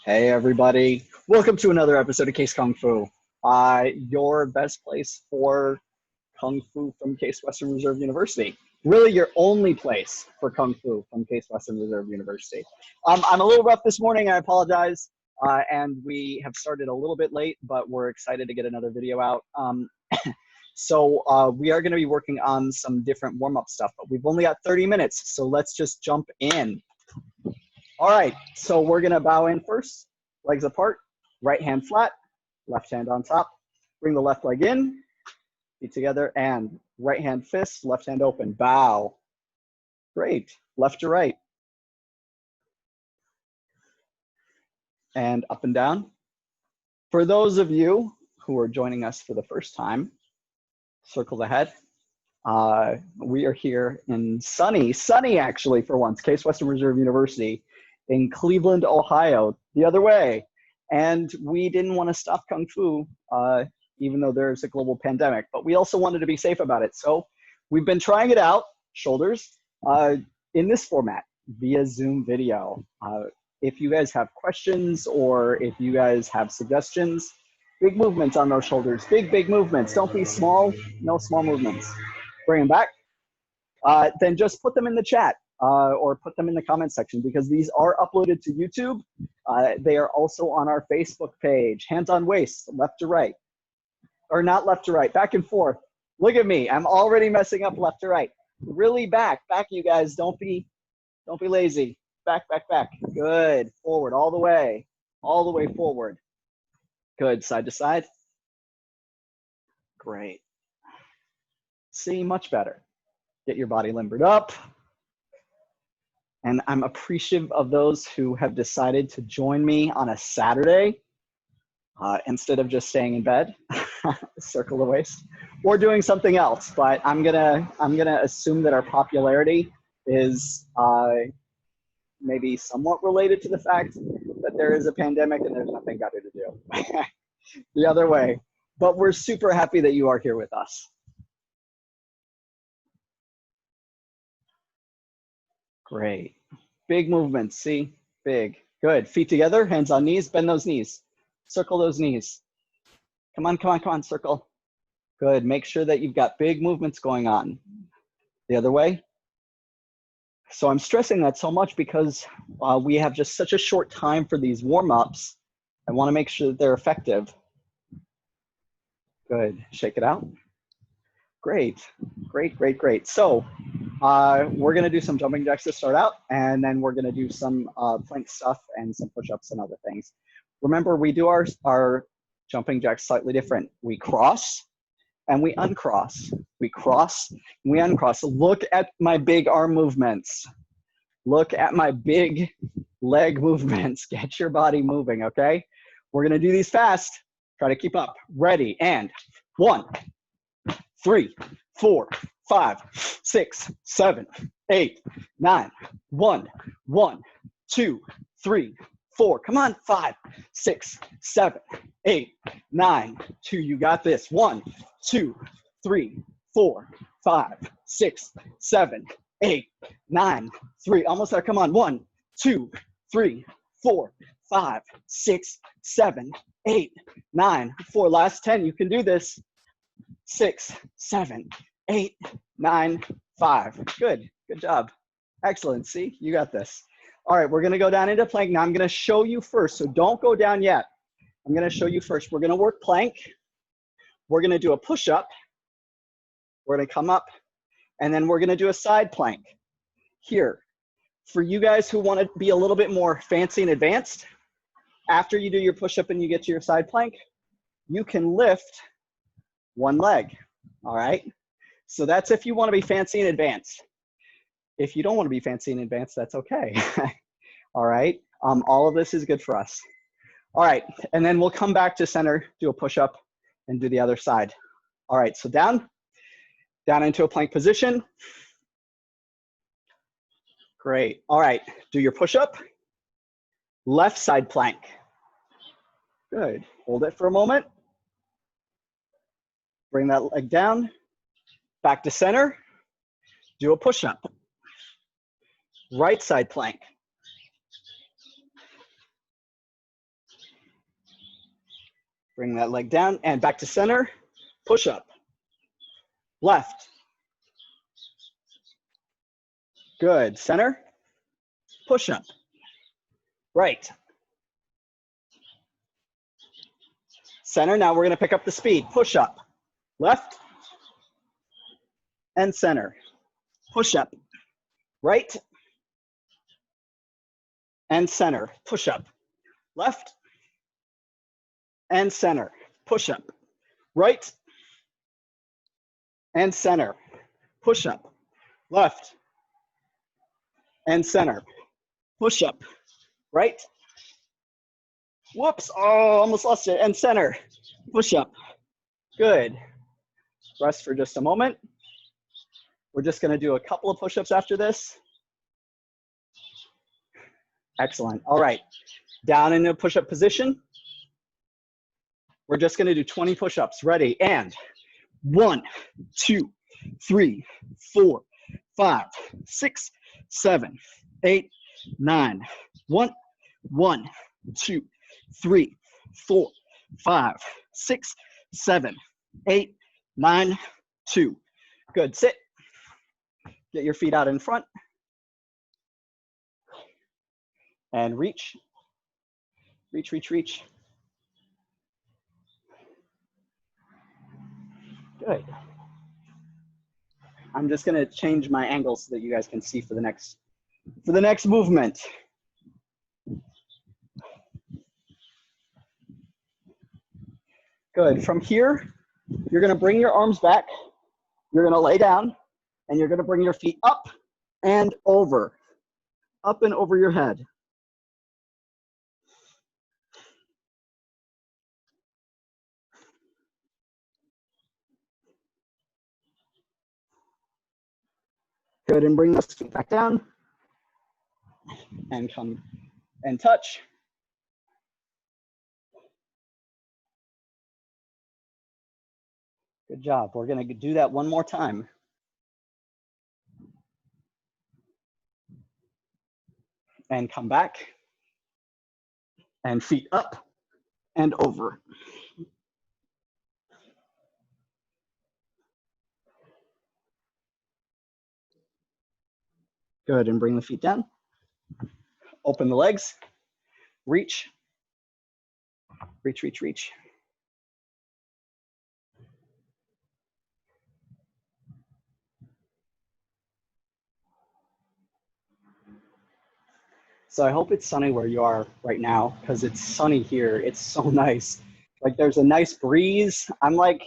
Hey everybody, welcome to another episode of Case Kung Fu, your best place for Kung Fu from Case Western Reserve University. Really your only place for Kung Fu from Case Western Reserve University. I'm a little rough this morning, I apologize, and we have started a little bit late, but we're excited to get another video out. So we are going to be working on some different warm-up stuff, but we've only got 30 minutes, so let's just jump in. All right, so we're gonna bow in first, legs apart, right hand flat, left hand on top. Bring the left leg in, feet together, and right hand fist, left hand open, bow. Great, left to right. And up and down. For those of you who are joining us for the first time, circle the head. We are here in sunny actually for once, Case Western Reserve University in Cleveland, Ohio, the other way. And we didn't want to stop Kung Fu, even though there's a global pandemic, but we also wanted to be safe about it. So we've been trying it out, shoulders, in this format via Zoom video. If you guys have questions or if you guys have suggestions, big movements on those shoulders, big movements. Don't be small, no small movements. Bring them back. Then just put them in the chat or put them in the comment section because these are uploaded to YouTube. They are also on our Facebook page. Hands on waist, left to right. Or not left to right, back and forth. Look at me, I'm already messing up left to right. Really back you guys, don't be lazy. Back. Good, forward, all the way forward. Good, side to side. Great. See, much better. Get your body limbered up. And I'm appreciative of those who have decided to join me on a Saturday instead of just staying in bed, circle the waist, or doing something else. But I'm gonna assume that our popularity is maybe somewhat related to the fact that there is a pandemic and there's nothing better to do. The other way. But we're super happy that you are here with us. Great. Big movements, see? Big. Good. Feet together, hands on knees, bend those knees. Circle those knees. Come on, circle. Good. Make sure that you've got big movements going on. The other way. So I'm stressing that so much because we have just such a short time for these warm-ups. I want to make sure that they're effective. Good. Shake it out. Great. So we're going to do some jumping jacks to start out, and then we're going to do some plank stuff and some push-ups and other things. Remember, we do our jumping jacks slightly different. We cross and we uncross. We cross and we uncross. Look at my big arm movements. Look at my big leg movements. Get your body moving, okay? We're going to do these fast. Try to keep up. Ready, and 1, 3, 4, 5, 6, 7, 8, 9, 1, 2, 3, 4. Come on, 5, 6, 7, 8, 9, 2. You got this. 1, 2, 3, 4, 5, 6, 7, 8, 9, 3. Almost there. Come on. 1, 2, 3, 4, 5, 6, 7, 8, 9, 4. Last 10. You can do this. 6, 7, 8, 9, 5. Good job. Excellent. See, you got this. All right, we're going to go down into plank. Now I'm going to show you first, so don't go down yet. I'm going to show you first. We're going to work plank. We're going to do a push-up. We're going to come up, and then we're going to do a side plank. Here, for you guys who want to be a little bit more fancy and advanced, after you do your push-up and you get to your side plank, you can lift one leg, all right? So that's if you want to be fancy and advanced. If you don't want to be fancy and advanced, that's okay. All right, all of this is good for us. All right, and then we'll come back to center, do a push-up, and do the other side. All right, so down into a plank position. Great, all right, do your push-up. Left side plank. Good, hold it for a moment. Bring that leg down, back to center, do a push-up. Right side plank. Bring that leg down and back to center. Push up. Left. Good. Center. Push up. Right. Center. Now we're going to pick up the speed. Push up. Left. And center. Push up. Right. And center. Push up. Left. And center. Push up. Right. And center. Push up. Left. And center. Push up. Right. Whoops. Oh, almost lost it. And center. Push up. Good. Rest for just a moment. We're just going to do a couple of push-ups after this. Excellent. All right. Down in a push-up position. We're just going to do 20 push-ups. Ready? And 1, 2, 3, 4, 5, 6, 7, 8, 9. 1, 2, 3, 4, 5, 6, 7, 8, 9, 2. Good. Sit. Get your feet out in front. And reach. Reach, reach, reach. Good. I'm just going to change my angle so that you guys can see for the next movement. Good. From here, you're going to bring your arms back. You're going to lay down, and you're going to bring your feet up and over. Up and over your head. Good, and bring those feet back down. And come and touch. Good job. We're going to do that one more time. And come back. And feet up and over. Good, and bring the feet down. Open the legs. Reach. Reach, reach, reach. So I hope it's sunny where you are right now, because it's sunny here. It's so nice. Like, there's a nice breeze. I'm like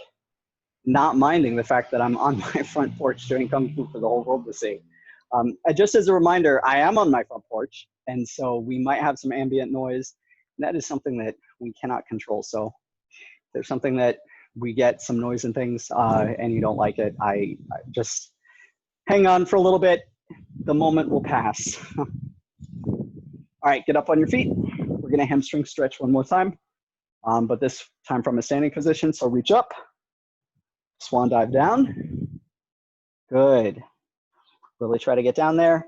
not minding the fact that I'm on my front porch doing Kung Fu for the whole world to see. Just as a reminder, I am on my front porch, and so we might have some ambient noise. That is something that we cannot control. So if there's something that we get some noise and things and you don't like it, I just hang on for a little bit. The moment will pass. All right, get up on your feet. We're going to hamstring stretch one more time, but this time from a standing position. So reach up, swan dive down. Good. Really try to get down there.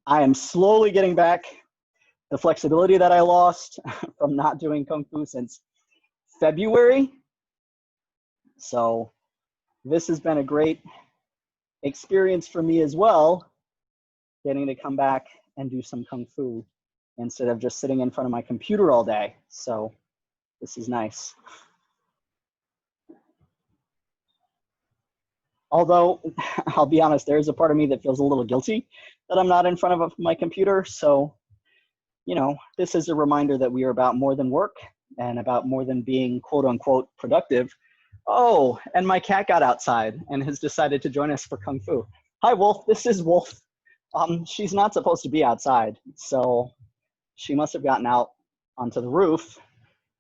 I am slowly getting back the flexibility that I lost from not doing Kung Fu since February. So this has been a great experience for me as well, getting to come back and do some Kung Fu instead of just sitting in front of my computer all day. So this is nice. Although, I'll be honest, there's a part of me that feels a little guilty that I'm not in front of my computer. So, you know, this is a reminder that we are about more than work and about more than being quote unquote productive. Oh, and my cat got outside and has decided to join us for Kung Fu. Hi, Wolf. This is Wolf. She's not supposed to be outside, so she must have gotten out onto the roof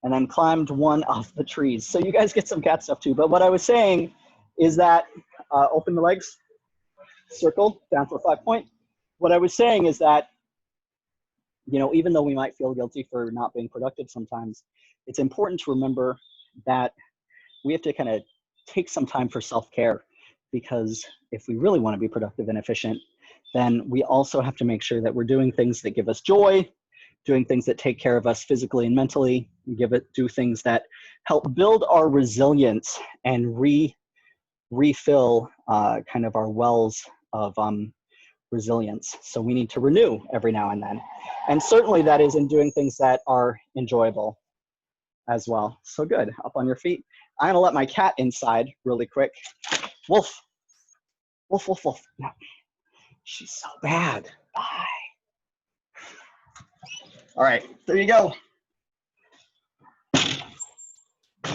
and then climbed one of the trees. So you guys get some cat stuff too. But what I was saying is that, open the legs, circle, down for a 5-point. What I was saying is that, you know, even though we might feel guilty for not being productive sometimes, it's important to remember that we have to kind of take some time for self-care, because if we really want to be productive and efficient, then we also have to make sure that we're doing things that give us joy, doing things that take care of us physically and mentally, and do things that help build our resilience and refill kind of our wells of resilience. So we need to renew every now and then. And certainly that is in doing things that are enjoyable as well. So good, up on your feet. I'm gonna let my cat inside really quick. Wolf, wolf, wolf, wolf. No, she's so bad. Bye. All right, there you go.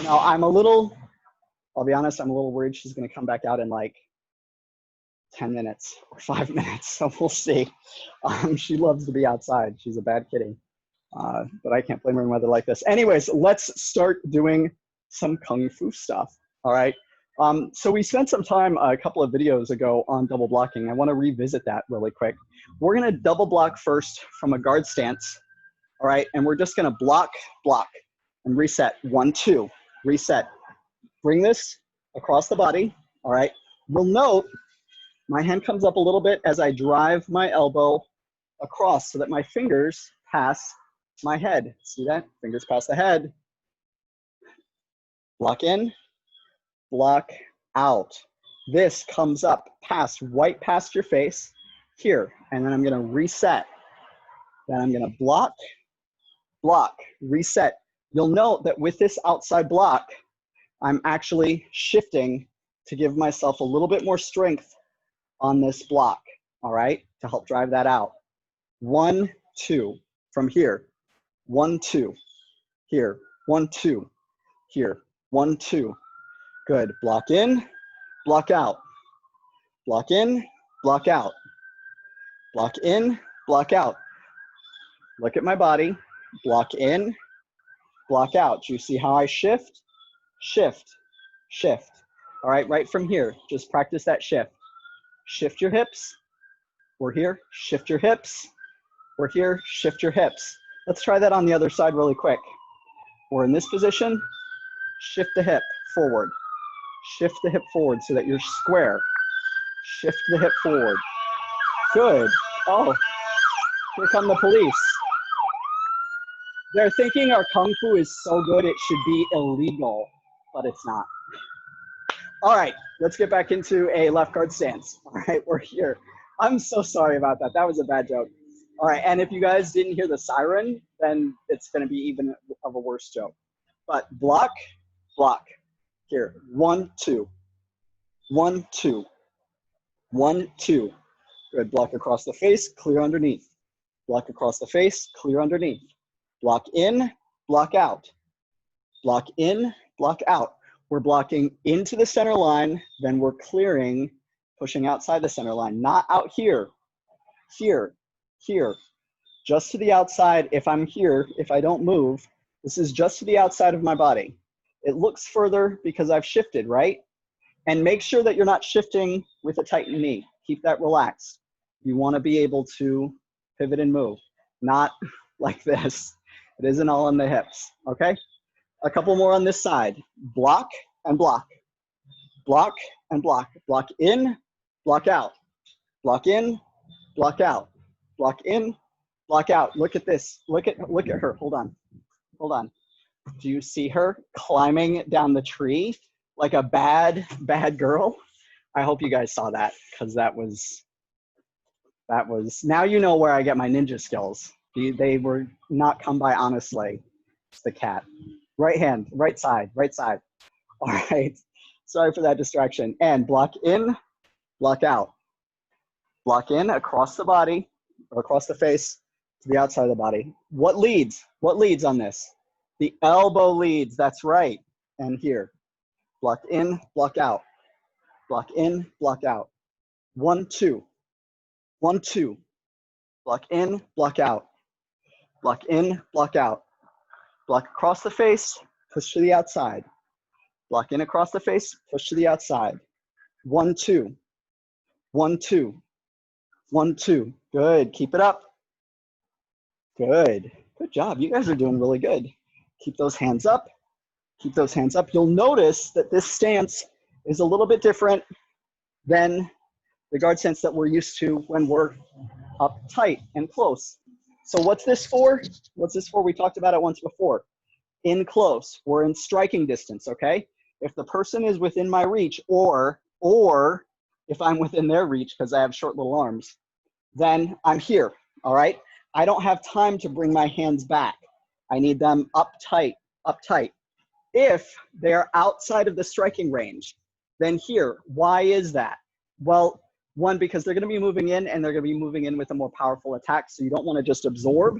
Now I'll be honest, I'm a little worried she's gonna come back out in like 10 minutes or 5 minutes, so we'll see. She loves to be outside. She's a bad kitty, but I can't blame her in weather like this. Anyways, let's start doing some Kung Fu stuff, all right? So we spent some time a couple of videos ago on double blocking. I wanna revisit that really quick. We're gonna double block first from a guard stance, all right? And we're just gonna block, block, and reset. 1, 2, reset. Bring this across the body, all right? You'll note my hand comes up a little bit as I drive my elbow across so that my fingers pass my head. See that? Fingers pass the head. Block in, block out. This comes up right past your face here. And then I'm gonna reset. Then I'm gonna block, block, reset. You'll note that with this outside block, I'm actually shifting to give myself a little bit more strength on this block, all right, to help drive that out. 1, 2, from here. 1, 2, here. 1, 2, here. 1, 2. Good. Block in, block out. Block in, block out. Block in, block out. Look at my body. Block in, block out. Do you see how I shift? Shift, shift. All right, right from here, just practice that shift. Shift your hips. We're here. Shift your hips. We're here. Shift your hips. Let's try that on the other side really quick. We're in this position. Shift the hip forward. Shift the hip forward so that you're square. Shift the hip forward. Good. Oh, here come the police. They're thinking our Kung Fu is so good it should be illegal, but it's not. All right, let's get back into a left guard stance. All right, we're here. I'm so sorry about that. That was a bad joke. All right, and if you guys didn't hear the siren, then it's gonna be even of a worse joke. But block, block. Here, 1, 2. 1, 2. 1, 2. Good, block across the face, clear underneath. Block across the face, clear underneath. Block in, block out. Block in, block out. We're blocking into the center line, then we're clearing, pushing outside the center line, not out here, here, here, just to the outside. If I'm here, if I don't move, this is just to the outside of my body. It looks further because I've shifted, right? And make sure that you're not shifting with a tightened knee. Keep that relaxed. You want to be able to pivot and move, not like this. It isn't all on the hips, okay? A couple more on this side. Block and block. Block and block. Block in, block out. Block in, block out. Block in, block out. Look at this. Look at her. Hold on. Hold on. Do you see her climbing down the tree like a bad girl? I hope you guys saw that, because that was, now you know where I get my ninja skills. They were not come by honestly. It's the cat. Right hand, right side, right side. All right, sorry for that distraction. And block in, block out. Block in across the body, or across the face to the outside of the body. What leads? What leads on this? The elbow leads, that's right. And here, block in, block out. Block in, block out. 1, 2. 1, 2. Block in, block out. Block in, block out. Block across the face, push to the outside. Block in across the face, push to the outside. 1, 2. 1, 2. 1, 2. Good. Keep it up. Good. Good job. You guys are doing really good. Keep those hands up. Keep those hands up. You'll notice that this stance is a little bit different than the guard stance that we're used to when we're up tight and close. So what's this for? What's this for? We talked about it once before. In close, we're in striking distance, okay? If the person is within my reach, or if I'm within their reach because I have short little arms, then I'm here, all right? I don't have time to bring my hands back. I need them up tight, up tight. If they're outside of the striking range, then here, why is that? Well, one, because they're gonna be moving in and they're gonna be moving in with a more powerful attack, so you don't wanna just absorb,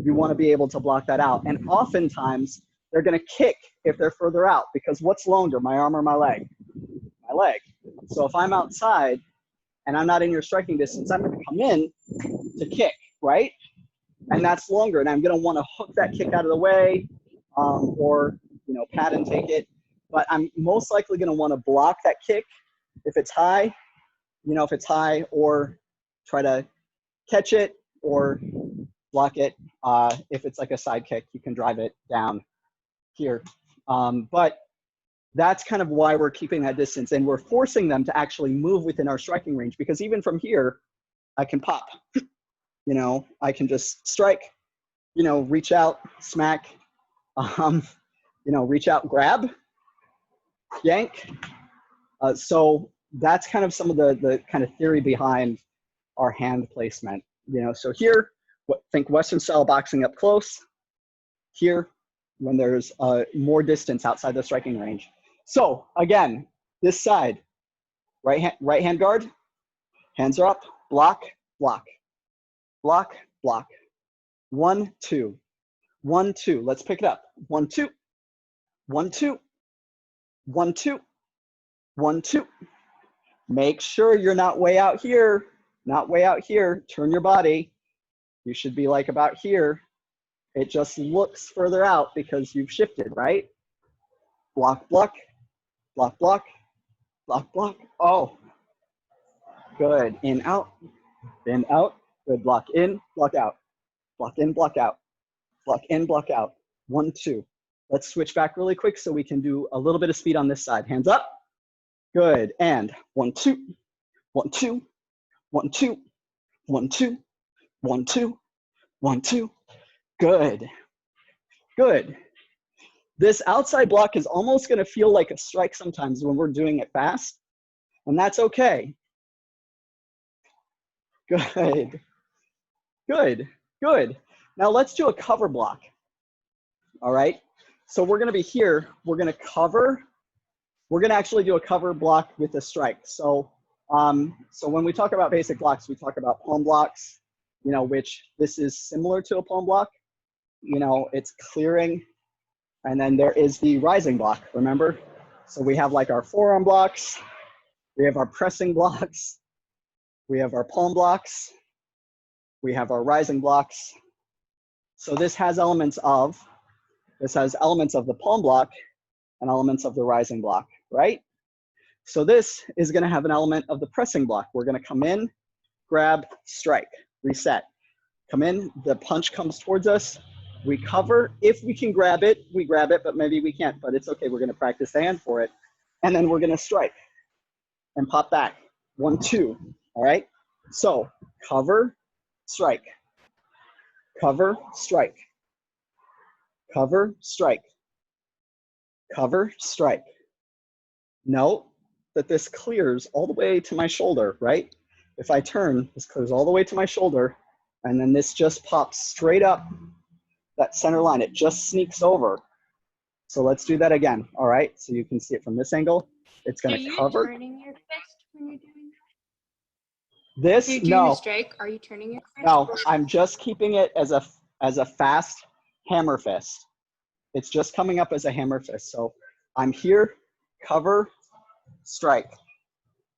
you wanna be able to block that out. And oftentimes, they're gonna kick if they're further out, because what's longer, my arm or my leg? My leg. So if I'm outside and I'm not in your striking distance, I'm gonna come in to kick, right? And that's longer, and I'm gonna wanna hook that kick out of the way, or pad and take it. But I'm most likely gonna wanna block that kick if it's high, or try to catch it or block it. If it's like a side kick, you can drive it down here. But that's kind of why we're keeping that distance, and we're forcing them to actually move within our striking range, because even from here, I can pop. I can just strike, reach out, smack, reach out, grab, yank. So that's kind of some of the kind of theory behind our hand placement. So here, think Western style boxing up close. Here, when there's more distance outside the striking range. So again, this side, right hand guard, hands are up, block, block, block, block. 1, 2, 1, 2. Let's pick it up. 1, 2, 1, 2, 1, 2, 1, 2. Make sure you're not way out here, not way out here. Turn your body. You should be like about here. It just looks further out because you've shifted, right? Block, block, block, block, block, block. Oh, good. In, out, in, out. Good. Block in, block out. Block in, block out. Block in, block out. 1, 2. Let's switch back really quick so we can do a little bit of speed on this side. Hands up. Good. And 1, 2, 1, 2, 1, 2, 1, 2, 1, 2, 1, 2. Good. Good. This outside block is almost going to feel like a strike sometimes when we're doing it fast, and that's okay. Good. Good. Good. Now let's do a cover block. All right. So we're going to be here. We're going to cover. We're going to actually do a cover block with a strike. So, so when we talk about basic blocks, we talk about palm blocks, which this is similar to a palm block. It's clearing. And then there is the rising block, remember? So we have like our forearm blocks, we have our pressing blocks, we have our palm blocks, we have our rising blocks. So this has elements of the palm block and elements of the rising block, right? So this is gonna have an element of the pressing block. We're gonna come in, grab, strike, reset. Come in, the punch comes towards us, we cover. If we can grab it, we grab it, but maybe we can't, but it's okay. We're gonna practice the hand for it. And then we're gonna strike and pop back. 1, 2, all right? So cover, strike, cover, strike, cover, strike, cover, strike. Note that this clears all the way to my shoulder, right? If I turn, this clears all the way to my shoulder, and then this just pops straight up that center line. It just sneaks over. So let's do that again, all right? So you can see it from this angle. It's gonna cover. Are you turning your fist when you're doing that? This, If you're doing no. a strike, are you turning your fist? No, I'm just keeping it as a fast hammer fist. It's just coming up as a hammer fist. So I'm here, cover, strike.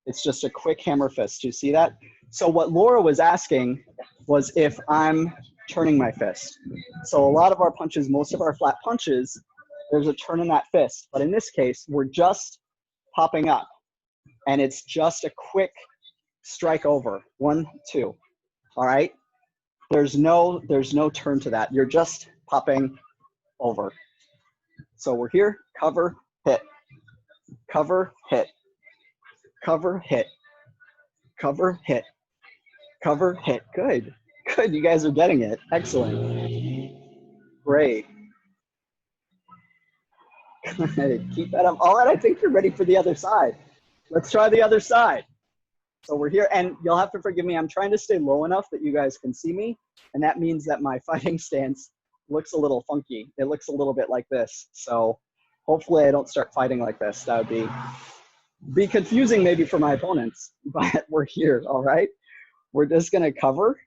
It's just a quick hammer fist. Do you see that? So what Laura was asking was if I'm turning my fist. So a lot of our punches, most of our flat punches, there's a turn in that fist. But in this case, we're just popping up. And it's just a quick strike over. 1, 2. All right? There's no turn to that. You're just popping over. So we're here, cover, hit. Cover, hit. Cover, hit. Cover, hit. Cover, hit. Good. Good, you guys are getting it. Excellent. Great. Good. Keep that up. All right, I think you're ready for the other side. Let's try the other side. So we're here, and you'll have to forgive me. I'm trying to stay low enough that you guys can see me, and that means that my fighting stance looks a little funky. It looks a little bit like this. So hopefully I don't start fighting like this. That would be confusing maybe for my opponents, but we're here, all right? We're just gonna cover,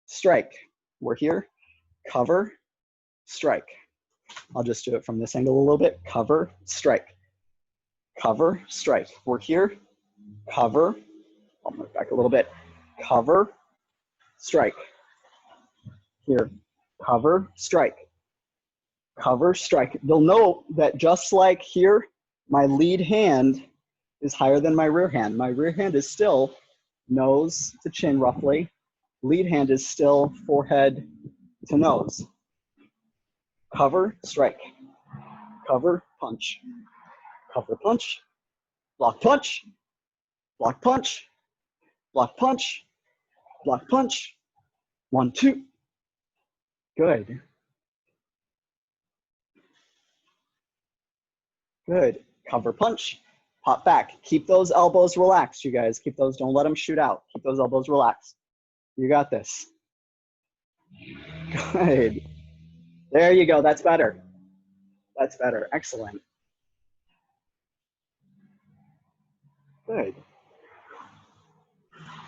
strike. We're here, cover, strike. I'll just do it from this angle a little bit. Cover, strike. Cover, strike. We're here, cover. I'll move back a little bit. Cover, strike. Here, cover, strike. Cover, strike. You'll note that just like here, my lead hand is higher than my rear hand. My rear hand is still nose to chin roughly. Lead hand is still forehead to nose. Cover, strike. Cover, punch. Cover, punch. Block, punch. Block, punch. Block, punch. Block, punch. 1, 2. Good. Good. Cover, punch. Pop back. Keep those elbows relaxed, you guys. Keep those, don't let them shoot out. Keep those elbows relaxed. You got this. Good. There you go. That's better. That's better. Excellent. Good.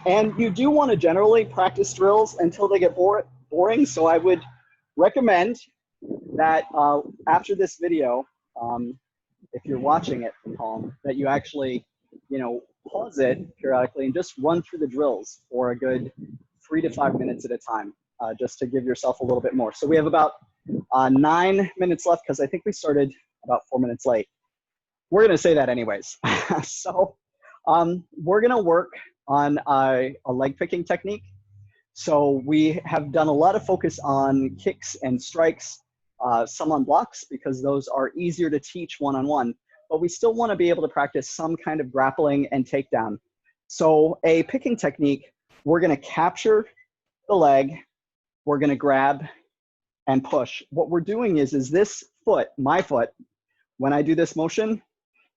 And you do want to generally practice drills until they get boring. So I would recommend that after this video, if you're watching it from home, that you actually, pause it periodically and just run through the drills for a good 3 to 5 minutes at a time, just to give yourself a little bit more. So we have about 9 minutes left because I think we started about 4 minutes late. We're going to say that anyways. So we're going to work on a leg picking technique. So we have done a lot of focus on kicks and strikes, some on blocks because those are easier to teach one-on-one, but we still want to be able to practice some kind of grappling and takedown. So a picking technique, we're going to capture the leg, we're going to grab and push. What we're doing is this foot, my foot, when I do this motion,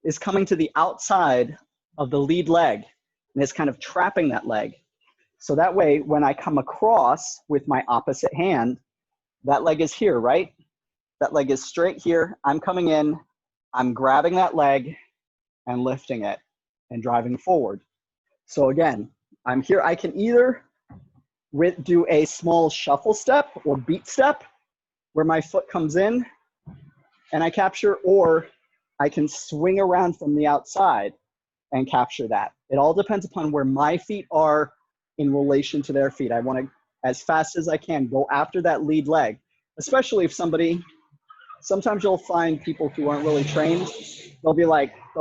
is coming to the outside of the lead leg, and it's kind of trapping that leg. So that way, when I come across with my opposite hand, that leg is here, right? That leg is straight here. I'm coming in, I'm grabbing that leg and lifting it and driving forward. So again, I'm here. I can either do a small shuffle step or beat step where my foot comes in and I capture, or I can swing around from the outside and capture that. It all depends upon where my feet are in relation to their feet. I want to, as fast as I can, go after that lead leg, especially if sometimes you'll find people who aren't really trained, they'll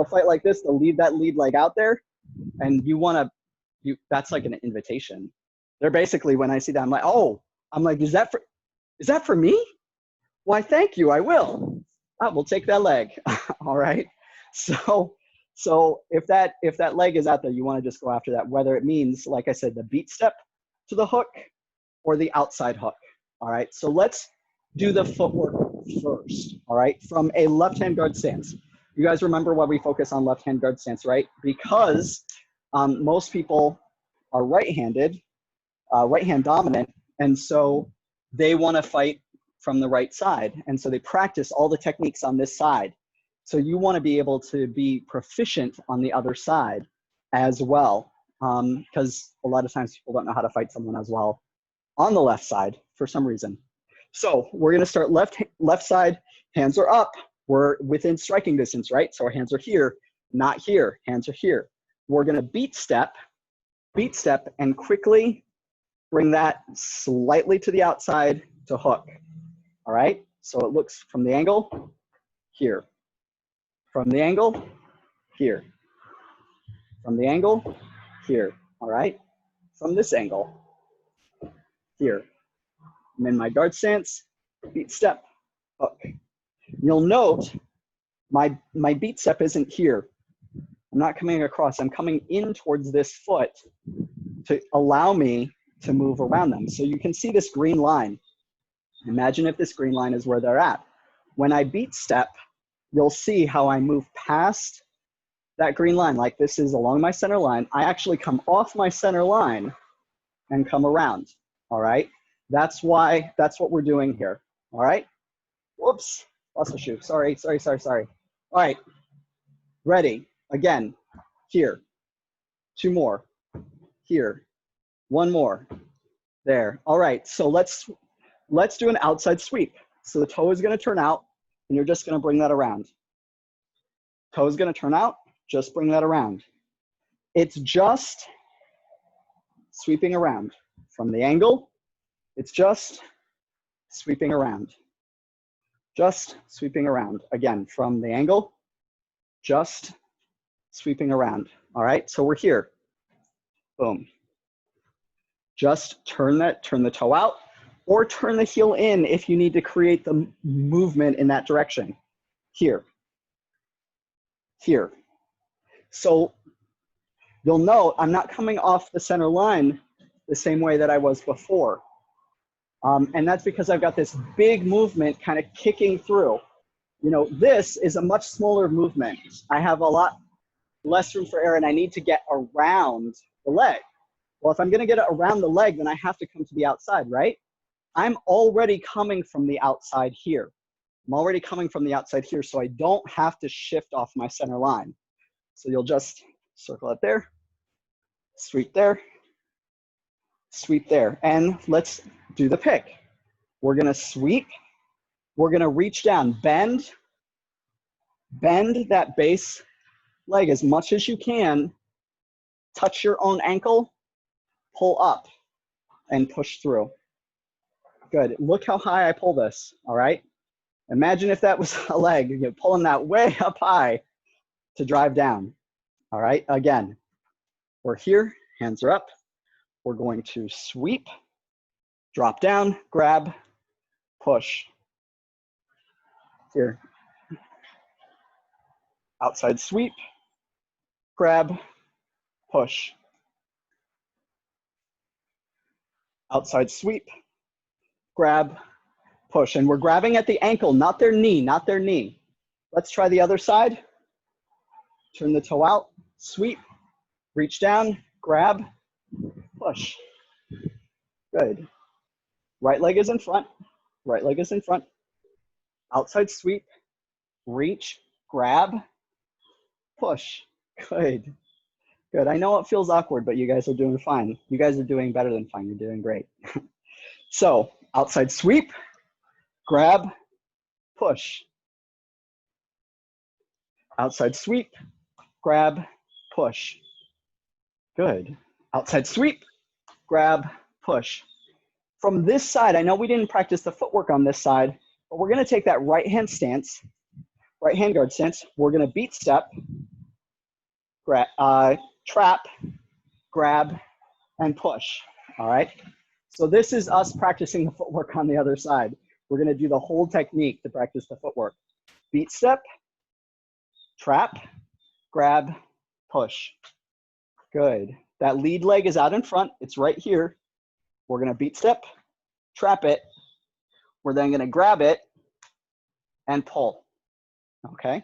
fight like this, they'll leave that lead leg out there, and that's like an invitation. They're basically, when I see that, I'm like, is that for me? Why, thank you, I will. We'll take that leg, all right? So if that leg is out there, you want to just go after that, whether it means, like I said, the beat step to the hook or the outside hook, all right? So let's do the footwork first, all right? From a left-hand guard stance. You guys remember why we focus on left-hand guard stance, right? Because most people are right-handed, right-hand dominant, and so they want to fight from the right side. And so they practice all the techniques on this side. So you want to be able to be proficient on the other side as well, because a lot of times people don't know how to fight someone as well on the left side for some reason. So we're going to start left side, hands are up. We're within striking distance, right? So our hands are here, not here. Hands are here. We're going to beat step, and quickly bring that slightly to the outside to hook. All right? So it looks from the angle here. From the angle here. From the angle here. All right? From this angle here. I'm in my guard stance, beat step, hook. You'll note my beat step isn't here. I'm not coming across. I'm coming in towards this foot to allow me to move around them. So you can see this green line. Imagine if this green line is where they're at. When I beat step, you'll see how I move past that green line, like this is along my center line. I actually come off my center line and come around, all right? That's what we're doing here, all right? Whoops, lost a shoe, sorry. All right, ready, again, here, 2 more, here, 1 more, there. All right, so let's do an outside sweep. So the toe is gonna turn out, and you're just gonna bring that around. Toe is gonna turn out, just bring that around. It's just sweeping around. From the angle, it's just sweeping around. Just sweeping around. Again, from the angle, just sweeping around. All right, so we're here. Boom. Just turn the toe out, or turn the heel in if you need to create the movement in that direction. Here. Here. So you'll note I'm not coming off the center line the same way that I was before. And that's because I've got this big movement kind of kicking through. You know, this is a much smaller movement. I have a lot less room for error, and I need to get around the leg. Well, if I'm gonna get around the leg, then I have to come to the outside, right? I'm already coming from the outside here. I'm already coming from the outside here, so I don't have to shift off my center line. So you'll just circle it there, sweep there, sweep there, and let's do the pick. We're gonna sweep, we're gonna reach down, bend that base leg as much as you can, touch your own ankle, pull up, and push through. Good, look how high I pull this, all right? Imagine if that was a leg, you're pulling that way up high to drive down, all right? Again, we're here, hands are up. We're going to sweep, drop down, grab, push. Here. Outside sweep, grab, push. Outside sweep, grab, push. And we're grabbing at the ankle, not their knee, not their knee. Let's try the other side. Turn the toe out, sweep, reach down, grab, push. Good. Right leg is in front, right leg is in front. Outside sweep, reach, grab, push. Good. Good. I know it feels awkward, but you guys are doing fine. You guys are doing better than fine. You're doing great. So outside sweep, grab, push. Outside sweep, grab, push. Good. Outside sweep, grab, push. From this side, I know we didn't practice the footwork on this side, but we're going to take that right hand stance, right hand guard stance. We're going to beat step, trap, grab, and push. All right. So this is us practicing the footwork on the other side. We're going to do the whole technique to practice the footwork. Beat step, trap, grab, push. Good. That lead leg is out in front. It's right here. We're going to beat step, trap it. We're then going to grab it and pull. Okay.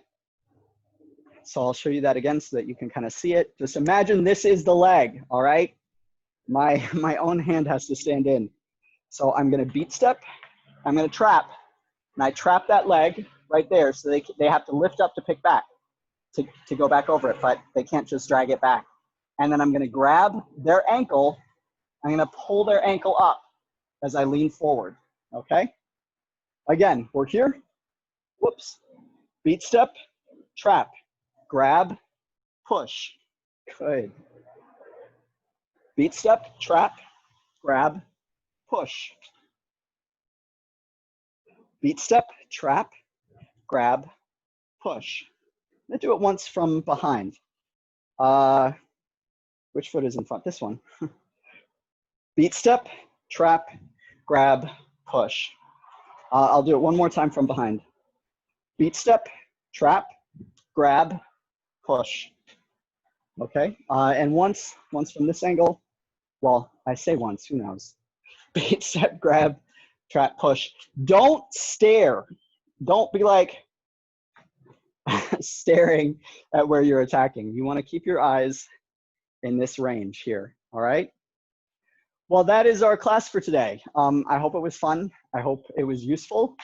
So I'll show you that again so that you can kind of see it. Just imagine this is the leg. All right. My own hand has to stand in. So I'm going to beat step. I'm going to trap. And I trap that leg right there. So they have to lift up to pick back, to go back over it, but they can't just drag it back. And then I'm going to grab their ankle. I'm going to pull their ankle up as I lean forward. Okay. Again, we're here. Whoops. Beat step, trap, grab, push. Good. Beat step, trap, grab, push. Beat step, trap, grab, push. Let's do it once from behind. Which foot is in front? This one. Beat step, trap, grab, push. I'll do it one more time from behind. Beat step, trap, grab, push. Okay, and once from this angle, well, I say once, who knows? Bait, set, grab, trap, push. Don't stare. Don't be like staring at where you're attacking. You want to keep your eyes in this range here, all right? Well, that is our class for today. I hope it was fun. I hope it was useful.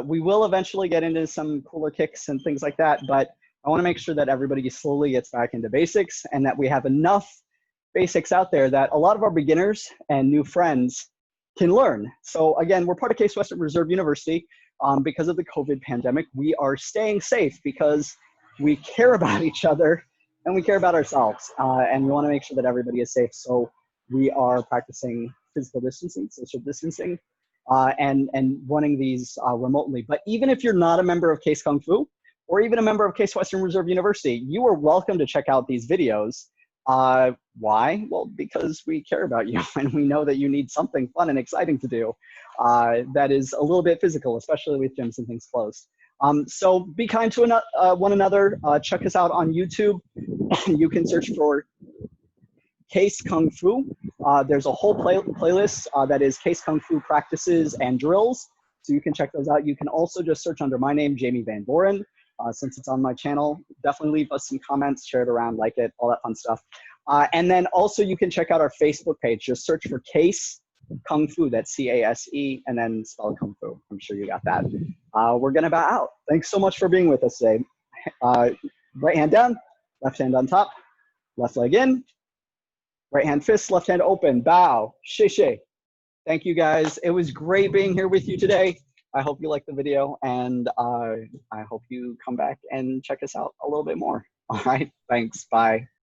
We will eventually get into some cooler kicks and things like that, but I want to make sure that everybody slowly gets back into basics and that we have enough basics out there that a lot of our beginners and new friends can learn. So again, we're part of Case Western Reserve University. Because of the COVID pandemic, we are staying safe because we care about each other and we care about ourselves. And we want to make sure that everybody is safe. So we are practicing physical distancing, social distancing, and running these remotely. But even if you're not a member of Case Kung Fu, or even a member of Case Western Reserve University, you are welcome to check out these videos. Why? Well, because we care about you and we know that you need something fun and exciting to do that is a little bit physical, especially with gyms and things closed. So be kind to one another. Check us out on YouTube. You can search for Case Kung Fu. There's a whole playlist that is Case Kung Fu practices and drills. So you can check those out. You can also just search under my name, Jamie Van Boren. Since it's on my channel, definitely leave us some comments, share it around, like it, all that fun stuff. And then also you can check out our Facebook page. Just search for Case Kung Fu, that's C-A-S-E, and then spell Kung Fu. I'm sure you got that. We're gonna bow out. Thanks so much for being with us today. Right hand down, left hand on top, left leg in, right hand fist, left hand open, bow, she. Thank you guys. It was great being here with you today. I hope you liked the video, and I hope you come back and check us out a little bit more. All right, thanks, bye.